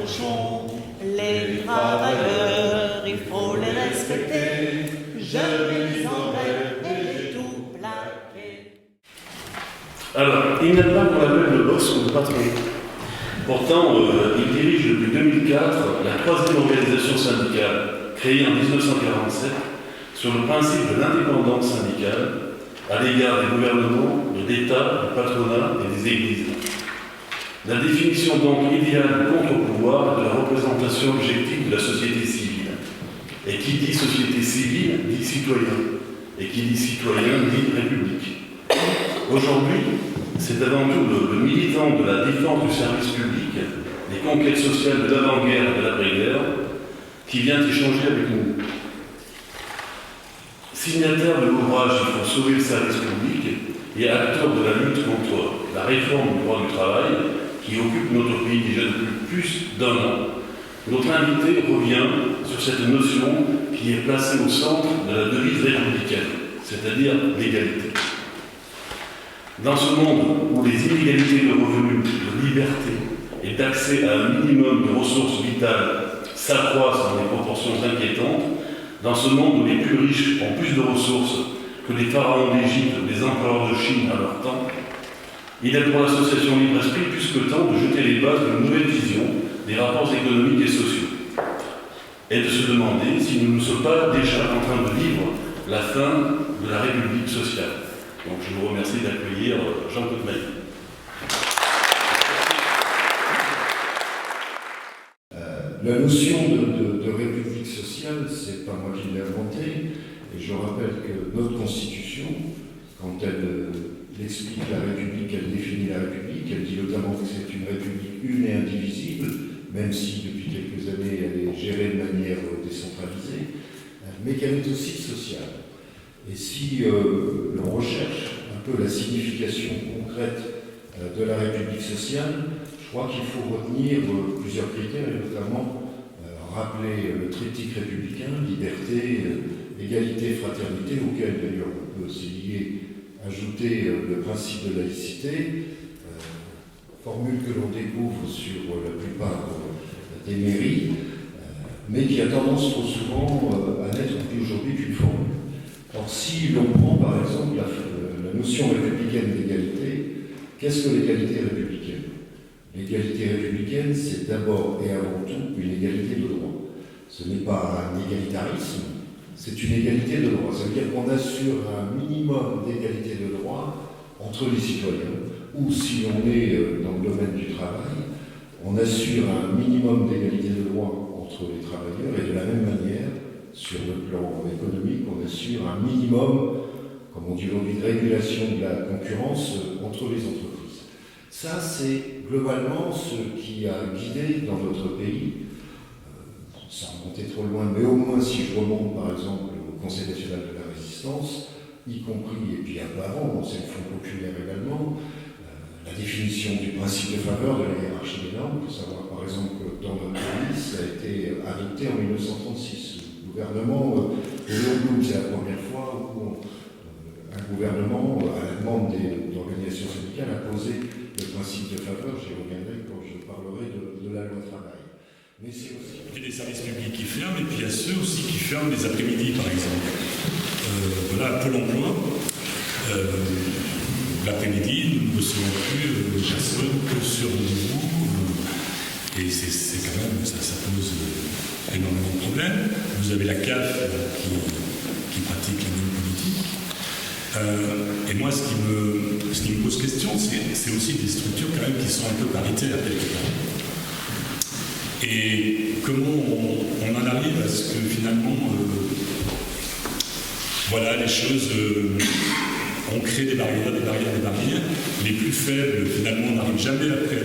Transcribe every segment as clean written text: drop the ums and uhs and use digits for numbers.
cochons, les travailleurs, il faut les respecter. Je les enlève et tout plaquer. Alors, il n'y a pas qu'on l'appelle le boss ou le patron. Pourtant, il dirige depuis 2004 la troisième organisation syndicale, créée en 1947, sur le principe de l'indépendance syndicale à l'égard des gouvernements, de l'État, du patronat et des églises. La définition donc idéale du contre-pouvoir est de la représentation objective de la société civile. Et qui dit société civile dit citoyen. Et qui dit citoyen dit république. Aujourd'hui, c'est avant tout le militant de la défense du service public, des conquêtes sociales de l'avant-guerre et de l'après-guerre, qui vient échanger avec nous. Signataire de l'ouvrage « Il faut sauver le service public » et acteur de la lutte contre la réforme du droit du travail, qui occupe notre pays déjà depuis plus d'un an, notre invité revient sur cette notion qui est placée au centre de la devise républicaine, c'est-à-dire l'égalité. Dans ce monde où les inégalités de revenus, de liberté et d'accès à un minimum de ressources vitales s'accroissent dans des proportions inquiétantes, dans ce monde où les plus riches ont plus de ressources que les pharaons d'Égypte ou les empereurs de Chine à leur temps, il est pour l'association Libre Esprit plus que temps de jeter les bases d'une nouvelle vision des rapports économiques et sociaux et de se demander si nous ne sommes pas déjà en train de vivre la fin de la République sociale. Donc je vous remercie d'accueillir Jean-Claude Maillet. La notion de république sociale, c'est pas moi qui l'ai inventée, et je rappelle que notre Constitution, quand elle explique la République, elle définit la République, elle dit notamment que c'est une République une et indivisible, même si depuis quelques années elle est gérée de manière décentralisée, mais qu'elle est aussi sociale. Et si l'on recherche un peu la signification concrète de la République sociale, je crois qu'il faut retenir plusieurs critères, et notamment rappeler le triptyque républicain, liberté, égalité, fraternité, auquel d'ailleurs on peut aussi ajouter le principe de laïcité, formule que l'on découvre sur la plupart des mairies, mais qui a tendance trop souvent à n'être plus aujourd'hui qu'une formule. Or, si l'on prend par exemple la notion républicaine d'égalité, qu'est-ce que l'égalité républicaine ? L'égalité républicaine, c'est d'abord et avant tout une égalité de droit. Ce n'est pas un égalitarisme, c'est une égalité de droit. Ça veut dire qu'on assure un minimum d'égalité de droit entre les citoyens, ou si on est dans le domaine du travail, on assure un minimum d'égalité de droit entre les travailleurs, et de la même manière, sur le plan économique, on assure un minimum, comme on dit aujourd'hui, de régulation de la concurrence entre les entreprises. Ça, c'est globalement ce qui a guidé dans notre pays, sans remonter trop loin, mais au moins si je remonte par exemple au Conseil national de la résistance, y compris, et puis un peu avant, c'est le Front populaire également, la définition du principe de faveur de la hiérarchie des normes. Il faut savoir par exemple que dans notre pays, ça a été adopté en 1936. Le gouvernement de Léon Blum, c'est la première fois où un gouvernement, à la demande des organisations syndicales, a posé le principe de faveur. J'y reviendrai quand je parlerai de la loi travail. Mais c'est aussi... Il y a des services publics qui ferment, et puis il y a ceux aussi qui ferment les après-midi, par exemple. Voilà, Pôle emploi. L'après-midi, nous ne recevons plus personne que sur rendez-vous. Et c'est quand même, ça pose énormément de problèmes. Vous avez la CAF qui pratique la même politique. Et moi, ce qui me pose question, c'est aussi des structures quand même qui sont un peu paritaires quelque part. Et comment on en arrive à ce que finalement, voilà, les choses, on crée des barrières. Les plus faibles, finalement, n'arrivent jamais après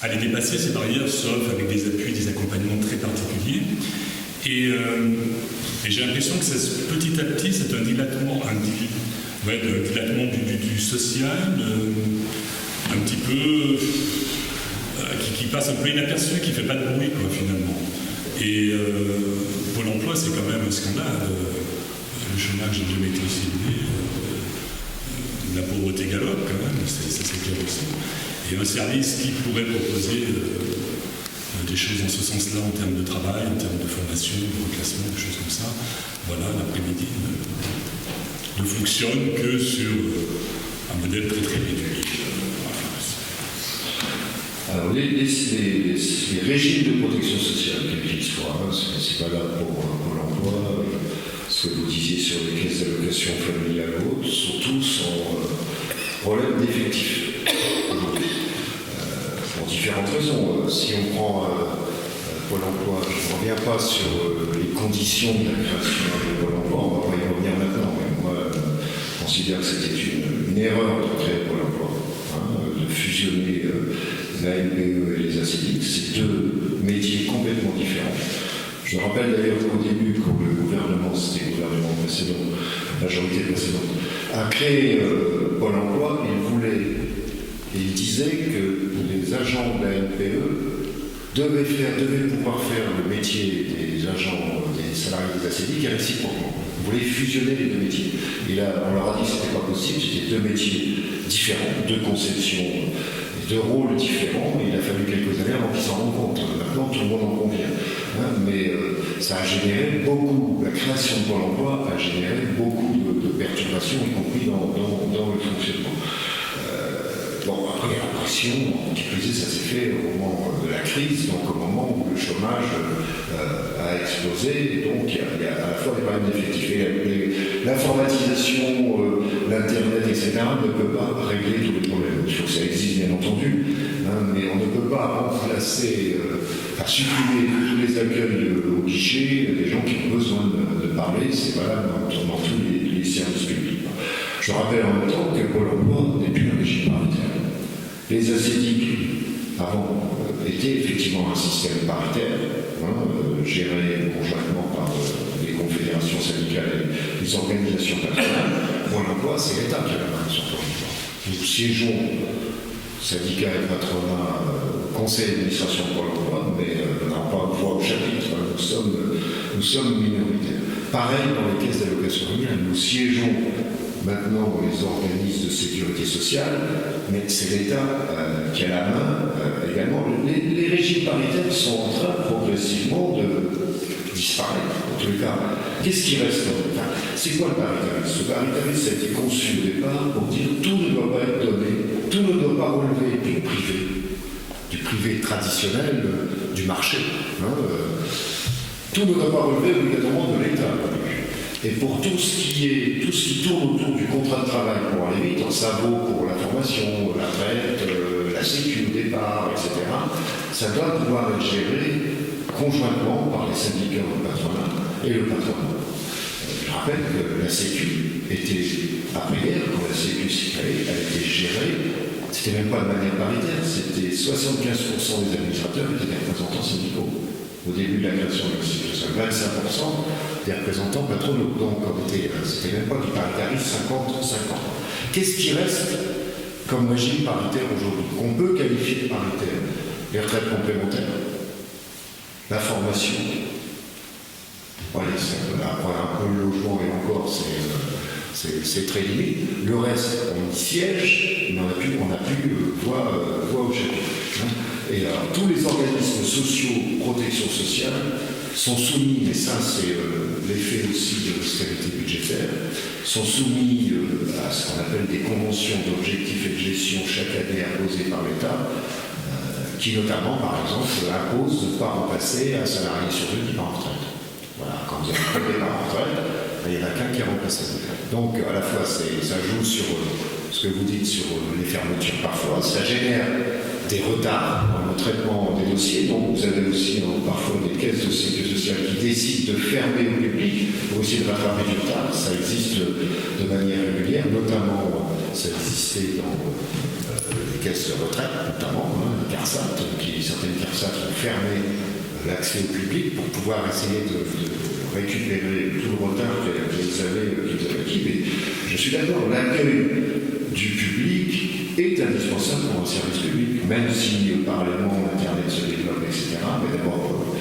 à les dépasser, ces barrières, sauf avec des appuis, des accompagnements très particuliers. Et j'ai l'impression que petit à petit, c'est un dilatement du social, un petit peu, qui passe un peu inaperçu, qui ne fait pas de bruit, quoi, finalement. Et Pôle emploi, c'est quand même un scandale. Le chômage n'a jamais été aussi élevé. La pauvreté galope, quand même, c'est clair aussi. Et un service qui pourrait proposer des choses dans ce sens-là en termes de travail, en termes de formation, de reclassement, des choses comme ça, voilà, l'après-midi ne fonctionne que sur un modèle très très réduit. Alors, les régimes de protection sociale, quels qu'ils soient, c'est valable pour Pôle emploi, ce que vous disiez sur les caisses d'allocation familiale ou autres, sont tous en problème d'effectifs aujourd'hui. Pour différentes raisons. Si on prend Pôle emploi, je ne reviens pas sur les conditions de la création de Pôle emploi, on ne va pas y revenir maintenant, mais moi je considère que c'était une erreur de créer Pôle emploi, de fusionner la NPE et les ACDIC, c'est deux métiers complètement différents. Je rappelle d'ailleurs qu'au début, quand le gouvernement, c'était le gouvernement précédent, la majorité précédente, a créé Pôle emploi, il voulait, et il disait que les agents de la NPE devaient pouvoir faire le métier des agents, des salariés des ACDIC et réciproquement. On voulait fusionner les deux métiers. Et là, on leur a dit que ce n'était pas possible, c'était deux métiers différents, deux conceptions, deux rôles différents. Il a fallu quelques années avant qu'ils s'en rendent compte. Maintenant, tout le monde en convient. Mais ça a généré beaucoup, la création de Pôle emploi a généré beaucoup de perturbations, y compris dans le fonctionnement. Bon, après, la pression, qui plus est, ça s'est fait au moment de la crise, donc au moment où le chômage a explosé, et donc il y a à la fois des problèmes d'effectifs. L'informatisation, l'Internet, etc. ne peut pas régler tous les problèmes. Il faut que ça existe, bien entendu, mais on ne peut pas remplacer, supprimer tous les accueils au guichet, des gens qui ont besoin de parler, c'est valable dans tous les services publics. Je rappelle en même temps que Pôle emploi n'est plus un régime paritaire. Les ACDIC, avant, étaient effectivement un système paritaire, géré conjointement par les confédérations syndicales et les organisations patronales. Pôle emploi, c'est l'État qui a la main sur Pôle emploi. Nous siégeons, syndicats et patronat, conseil d'administration de Pôle emploi, mais on n'a pas voix au chapitre, nous sommes minoritaires. Pareil dans les caisses d'allocation familiale, nous siégeons maintenant les organismes de sécurité sociale, mais c'est l'État qui a la main également. Les régimes paritaires sont en train progressivement de disparaître. En tous les cas, qu'est-ce qui reste? C'est quoi le paritarisme? Le paritarisme a été conçu au départ pour dire tout ne doit pas être donné, tout ne doit pas relever du privé traditionnel, du marché. Tout ne doit pas relever obligatoirement de l'État. Et pour tout ce qui tourne autour du contrat de travail pour aller vite, ça vaut pour la formation, la retraite, la sécu au départ, etc., ça doit pouvoir être géré conjointement par les syndicats du patronat et le patronat. Je rappelle que la sécu était, après-hier, quand la sécu s'est créée, elle était gérée, c'était même pas de manière paritaire, c'était 75% des administrateurs étaient des représentants syndicaux. Au début de la création de la sécurité sociale, 25% des représentants patronaux. Donc, c'était même pas du paritarisme 50-50. Qu'est-ce qui reste comme régime paritaire aujourd'hui, qu'on peut qualifier de paritaire? Les retraites complémentaires, la formation. Voilà, après un peu le logement et encore, c'est très limite. Le reste, on y siège, mais on n'a plus voix au chapitre. Et alors, tous les organismes sociaux, protection sociale, sont soumis, et ça c'est l'effet aussi de l'austérité budgétaire, sont soumis à ce qu'on appelle des conventions d'objectifs et de gestion chaque année imposées par l'État, qui notamment, par exemple, imposent de ne pas remplacer un salarié sur deux qui part en retraite. Voilà, quand vous avez un départ en retraite, il n'y en a qu'un qui est remplacé. Donc, à la fois, ça joue sur ce que vous dites sur les fermetures parfois, ça génère des retards dans le traitement des dossiers. Donc vous avez aussi parfois des caisses de sécurité sociale qui décident de fermer au public pour essayer de rattraper du retard. Ça existe de manière régulière, notamment ça existait dans les caisses de retraite, notamment CARSAT, certaines CARSAT ont fermé l'accès au public pour pouvoir essayer de récupérer tout le retard qu'ils avaient acquis. Mais je suis d'accord, l'accueil du public est indispensable pour un service public, même si parallèlement l'Internet se développe, etc. Mais d'abord,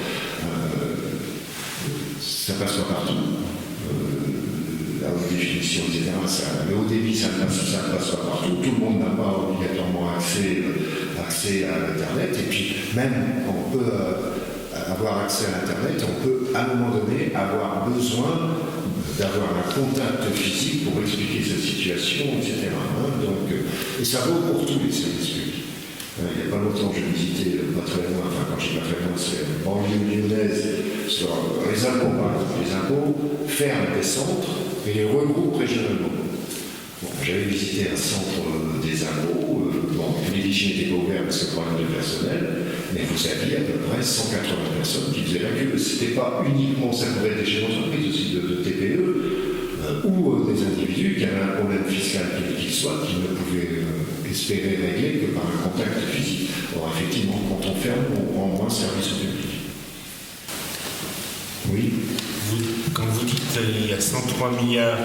ça passe pas partout. La haute définition, etc. Le haut débit, ça ne passe pas partout. Tout le monde n'a pas obligatoirement ont accès à l'Internet. Et puis même, on peut avoir accès à l'Internet, on peut à un moment donné avoir besoin d'avoir un contact physique pour expliquer sa situation, etc. Donc, et ça vaut pour tous les services publics. Il n'y a pas longtemps, j'ai visité pas très loin, enfin quand je dis pas très loin, c'est en banlieue lyonnaise, sur les impôts par exemple. Les impôts ferment des centres et les regroupent régionalement. Bon, j'avais visité un centre des impôts, les guichets n'étaient pas ouverts parce que problème de personnel, mais vous aviez à peu près 180 personnes qui faisaient la queue. C'était pas uniquement, ça pouvait être des chefs d'entreprise aussi, de TPE, ou des individus qui avaient un problème fiscal quel qu'il soit, qui ne pouvaient espérer régler que par un contact physique. Or, effectivement, quand on ferme, on rend moins service au public. Oui. Quand vous dites qu'il y a 103 milliards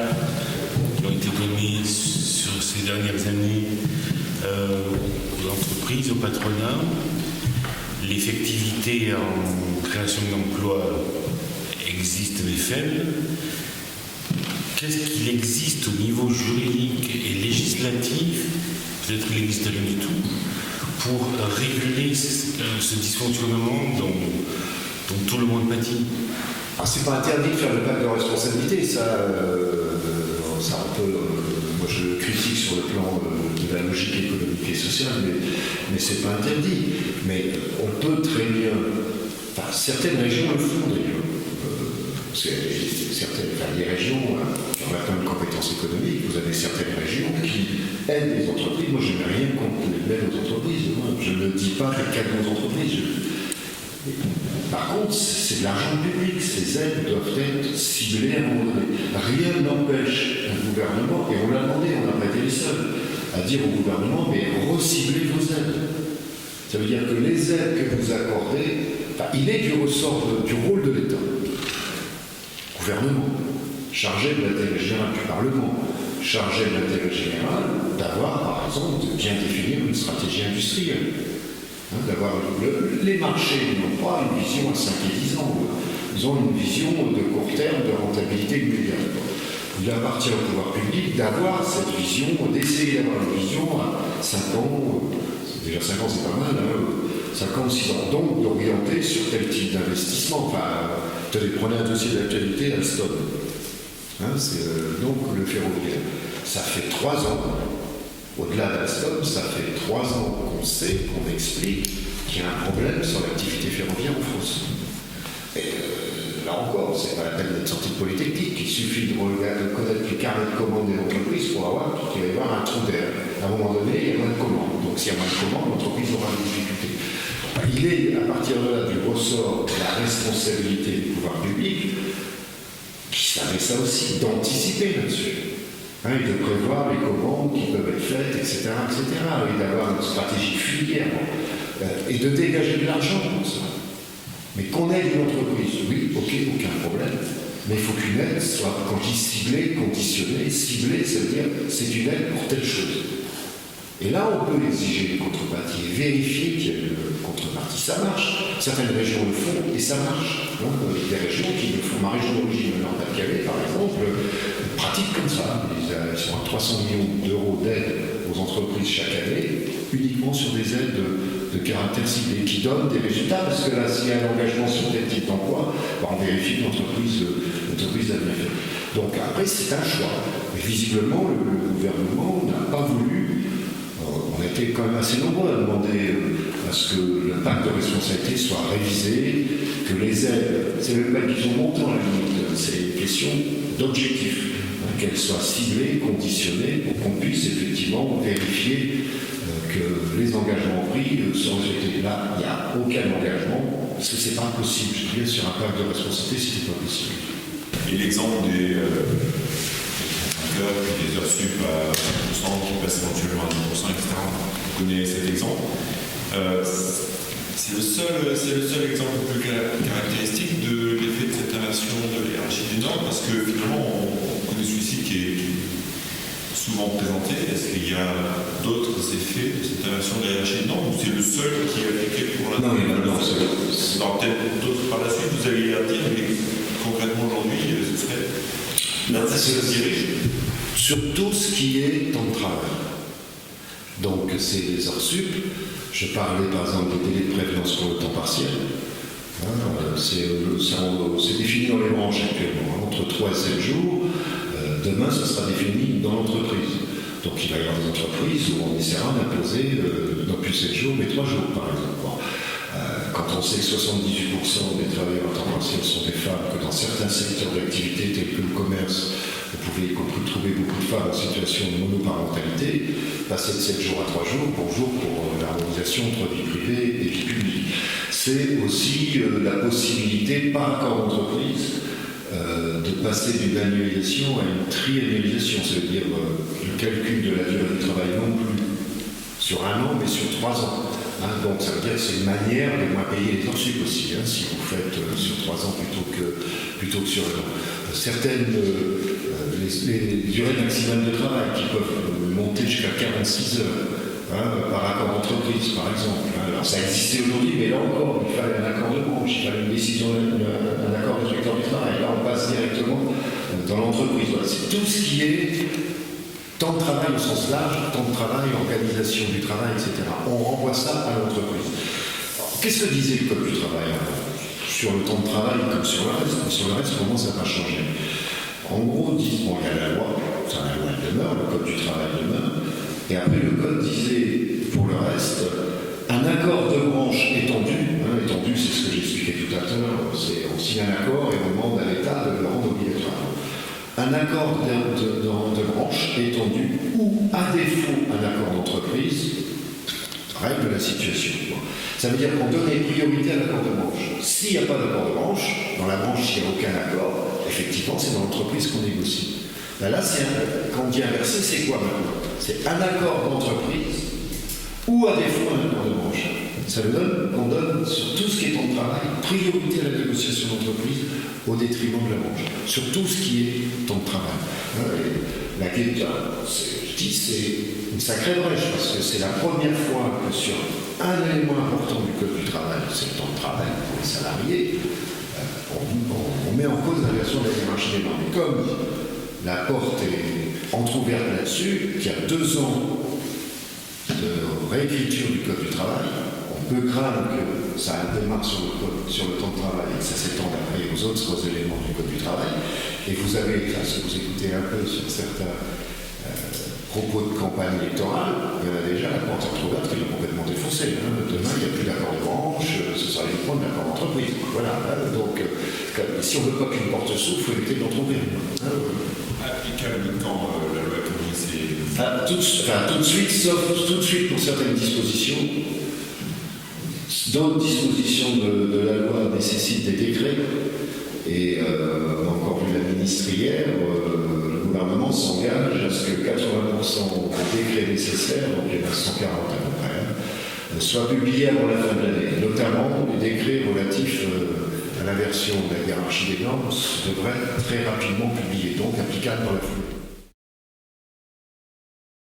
qui ont été donnés sur ces dernières années aux entreprises, au patronat, l'effectivité en création d'emplois existe mais faible. Qu'est-ce qu'il existe au niveau juridique et législatif, peut-être qu'il n'existe rien du tout, pour réguler ce dysfonctionnement dont tout le monde pâtit? Alors, c'est pas interdit de faire le pacte de responsabilité, ça on peut. Moi, je critique sur le plan de la logique économique et sociale, mais c'est pas interdit. Mais on peut très bien. Enfin, certaines régions le font d'ailleurs. Les régions, on a quand même compétences économiques, vous avez certaines régions qui aident les entreprises. Moi, je n'ai rien contre l'aide aux entreprises. Je ne dis pas les cadeaux aux entreprises. Par contre, c'est de l'argent public. Ces aides doivent être ciblées à un moment donné. Rien n'empêche un gouvernement, et on l'a demandé, on n'a pas été les seuls, à dire au gouvernement, mais reciblez vos aides. Ça veut dire que les aides que vous accordez, il est du ressort du rôle de l'État. Gouvernement, chargé de l'intérêt général du Parlement, chargé de l'intérêt général d'avoir, par exemple, de bien définir une stratégie industrielle. Les marchés n'ont pas une vision à 5 et 10 ans, ils ont une vision de court terme, de rentabilité immédiate. Il appartient au pouvoir public d'avoir cette vision, d'essayer d'avoir une vision à 5 ans, déjà 5 ans c'est pas mal, 5 ans, 6 ans, donc d'orienter sur tel type d'investissement. Prenez un dossier d'actualité, Alstom. Donc le ferroviaire. Ça fait 3 ans, au-delà d'Alstom, ça fait 3 ans qu'on sait, qu'on explique qu'il y a un problème sur l'activité ferroviaire en France. Et là encore, c'est pas la peine d'être sorti de Polytechnique, il suffit de connaître les carnets de commandes des entreprises pour voir qu'il va y avoir un trou d'air. À un moment donné, il y a moins de commandes. Donc s'il y a moins de commandes, l'entreprise aura des difficultés. Il est, à partir de là, du ressort de la responsabilité du pouvoir public, qui savait ça aussi, d'anticiper là-dessus. Et de prévoir les commandes qui peuvent être faites, etc., et d'avoir une stratégie filière, et de dégager de l'argent pour ça. Mais qu'on aide une entreprise, oui, ok, aucun problème, mais il faut qu'une aide soit, quand je dis ciblée, conditionnée, ciblée, ça veut dire c'est une aide pour telle chose. Et là, on peut exiger une contrepartie, vérifier qu'il y a une contrepartie. Ça marche. Certaines régions le font et ça marche. Donc, des régions qui le font. Ma région d'origine, le Nord-Pas-de-Calais, par exemple, pratique comme ça. Ils sont à 300 millions d'euros d'aide aux entreprises chaque année, uniquement sur des aides de caractère ciblé, qui donnent des résultats, parce que là, s'il y a un engagement sur tel type d'emploi, on vérifie que l'entreprise a bien fait. Donc après, c'est un choix. Mais visiblement, le gouvernement n'a pas voulu. On a été quand même assez nombreux à demander à ce que le pacte de responsabilité soit révisé, que les aides, c'est même pas une question de montant, c'est une question d'objectif, qu'elles soient ciblées, conditionnées, pour qu'on puisse effectivement vérifier que les engagements pris sont respectés. Là, il n'y a aucun engagement, parce que c'est pas impossible. Je dirais, sur un pacte de responsabilité, c'était pas possible. Et l'exemple des des heures sup à 5%, qui passent éventuellement à 10%, etc. Vous connaissez cet exemple. C'est le seul exemple un peu caractéristique de l'effet de cette inversion de l'hierarchie des normes, parce que finalement, on connaît celui-ci qui est souvent présenté. Est-ce qu'il y a d'autres effets de cette inversion de la hiérarchie des normes, ou c'est le seul qui est appliqué pour la Non, peut-être d'autres par la suite, vous allez les dire, mais concrètement aujourd'hui, ce serait... Sur tout ce qui est temps de travail. Donc, baisser les heures sup. Je parlais par exemple des délais de prévenance pour le temps partiel. C'est défini dans les branches actuellement, entre 3 et 7 jours. Demain, ce sera défini dans l'entreprise. Donc il va y avoir des entreprises où on essaiera d'imposer non plus 7 jours, mais 3 jours par exemple. Quand on sait que 78% des travailleurs à temps partiel sont des femmes, que dans certains secteurs d'activité tels que le commerce, vous pouvez y compris trouver beaucoup de femmes en situation de monoparentalité, passer de 7 jours à 3 jours, bonjour pour l'harmonisation entre vie privée et vie publique. C'est aussi la possibilité, par accord d'entreprise, de passer d'une annualisation à une triannualisation, c'est-à-dire le calcul de la durée du travail non plus sur 1 an, mais sur 3 ans. Donc ça veut dire que c'est une manière de moins payer les heures sup aussi, si vous faites sur 3 ans plutôt que sur 1 an. Certaines, les durées maximales de travail qui peuvent monter jusqu'à 46 heures, par accord d'entreprise par exemple. Alors ça existait aujourd'hui, mais là encore, il fallait un accord de branche, il fallait une décision, un accord de directeur du travail. Là on passe directement dans l'entreprise. Voilà, c'est tout ce qui est temps de travail au sens large, temps de travail, organisation du travail, etc. On renvoie ça à l'entreprise. Qu'est-ce que disait le Code du travail sur le temps de travail comme sur le reste? Sur le reste, comment ça va changer? En gros, il y a la loi, la loi demeure, le Code du travail demeure, et après le Code disait, pour le reste, un accord de branche étendu, étendu c'est ce que j'expliquais tout à l'heure, c'est on signe un accord et on demande à l'État de le rendre obligatoire. Un accord de branche étendu ou, à défaut, un accord d'entreprise règle la situation. Ça veut dire qu'on donne priorité à l'accord de branche. S'il n'y a pas d'accord de branche, dans la branche, il n'y a aucun accord, effectivement, c'est dans l'entreprise qu'on négocie. Là, quand on dit inversé, c'est quoi maintenant? C'est un accord d'entreprise ou, à défaut, un accord de branche. Ça veut dire qu'on donne sur tout ce qui est temps de travail priorité à la négociation d'entreprise au détriment de la branche, sur tout ce qui est temps de travail. La question, je dis, c'est une sacrée brèche, parce que c'est la première fois que sur un élément important du Code du travail, c'est le temps de travail pour les salariés, on met en cause la version de la hiérarchie des normes. Et comme la porte est entrouverte là-dessus, qu'il y a 2 ans de réécriture du Code du travail, on peut craindre que ça démarre sur le temps de travail et que ça s'étende après aux autres éléments du Code du travail. Et vous avez, là, si vous écoutez un peu sur certains propos de campagne électorale, il y en a déjà la porte entrouverte qui est complètement défoncée. Demain, il n'y a plus d'accord de branche, ce sera uniquement de l'accord d'entreprise. Voilà. Donc, si on ne veut pas qu'une porte s'ouvre, il faut éviter de l'entrouvrir. Applicable quand la loi économique c'est... tout de suite, sauf tout de suite pour certaines dispositions. D'autres dispositions de la loi nécessitent des décrets. Et on a encore vu la ministre hier, le gouvernement s'engage à ce que 80% des décrets nécessaires, donc il y en a 140 à peu près, soient publiés avant la fin de l'année. Notamment les décrets relatifs à l'inversion de la hiérarchie des normes devraient être très rapidement publiés, donc applicables dans la foulée.